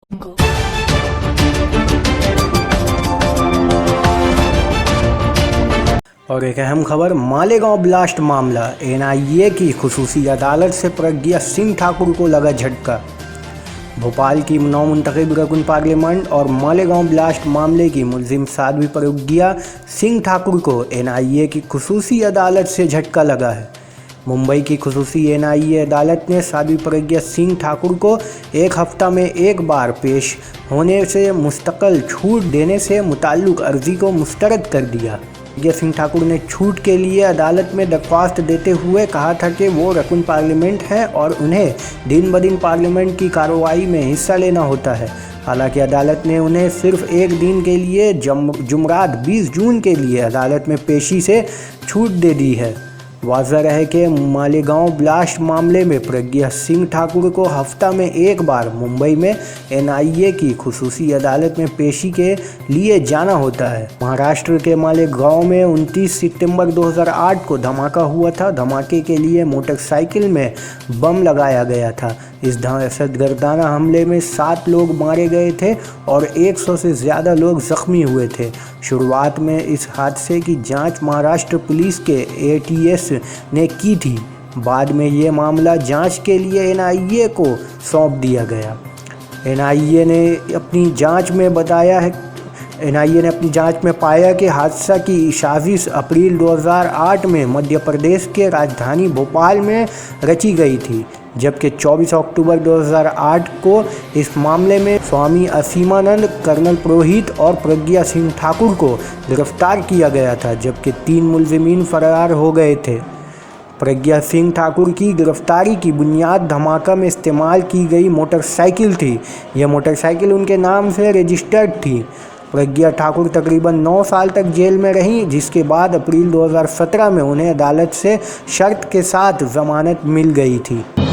और एक अहम खबर, मालेगांव ब्लास्ट मामला, एनआईए की खुसूसी अदालत से प्रज्ञा सिंह ठाकुर को लगा झटका। भोपाल की नवमुंतखब रकुन पार्लियामेंट और मालेगांव ब्लास्ट मामले की मुलजिम साध्वी प्रज्ञा सिंह ठाकुर को एनआईए की खुसूसी अदालत से झटका लगा है। मुंबई की खुसूसी एनआईए अदालत ने साध्वी प्रज्ञा सिंह ठाकुर को एक हफ्ता में एक बार पेश होने से मुस्तकिल छूट देने से मुताल्लिक अर्जी को मुस्तरद कर दिया। प्रज्ञा सिंह ठाकुर ने छूट के लिए अदालत में दरख्वास्त देते हुए कहा था कि वो रकुन पार्लियामेंट हैं और उन्हें दिन ब दिन पार्लियामेंट की कार्रवाई में हिस्सा लेना होता है। हालांकि अदालत ने उन्हें सिर्फ एक दिन के लिए जुमरात 20 जून के लिए अदालत में पेशी से छूट दे दी है। वाज़ह रहे कि मालेगांव ब्लास्ट मामले में प्रज्ञा सिंह ठाकुर को हफ्ता में एक बार मुंबई में एनआईए की खुसूसी अदालत में पेशी के लिए जाना होता है। महाराष्ट्र के मालेगांव में 29 सितंबर 2008 को धमाका हुआ था। धमाके के लिए मोटरसाइकिल में बम लगाया गया था। इस दहशतगर्दाना हमले में 7 लोग मारे गए थे और 100 से ज़्यादा लोग ज़ख्मी हुए थे। शुरुआत में इस हादसे की जांच महाराष्ट्र पुलिस के एटीएस ने की थी। बाद में ये मामला जांच के लिए एनआईए को सौंप दिया गया। एनआईए ने अपनी जांच में पाया कि हादसा की 26 अप्रैल 2008 में मध्य प्रदेश के राजधानी भोपाल में रची गई थी, जबकि 24 अक्टूबर 2008 को इस मामले में स्वामी असीमानंद, कर्नल पुरोहित और प्रज्ञा सिंह ठाकुर को गिरफ्तार किया गया था, जबकि 3 मुलजिमीन फरार हो गए थे। प्रज्ञा सिंह ठाकुर की गिरफ्तारी की बुनियाद धमाका में इस्तेमाल की गई मोटरसाइकिल थी। यह मोटरसाइकिल उनके नाम से रजिस्टर्ड थी। प्रज्ञा ठाकुर तकरीबन 9 साल तक जेल में रहीं, जिसके बाद अप्रैल 2017 में उन्हें अदालत से शर्त के साथ जमानत मिल गई थी।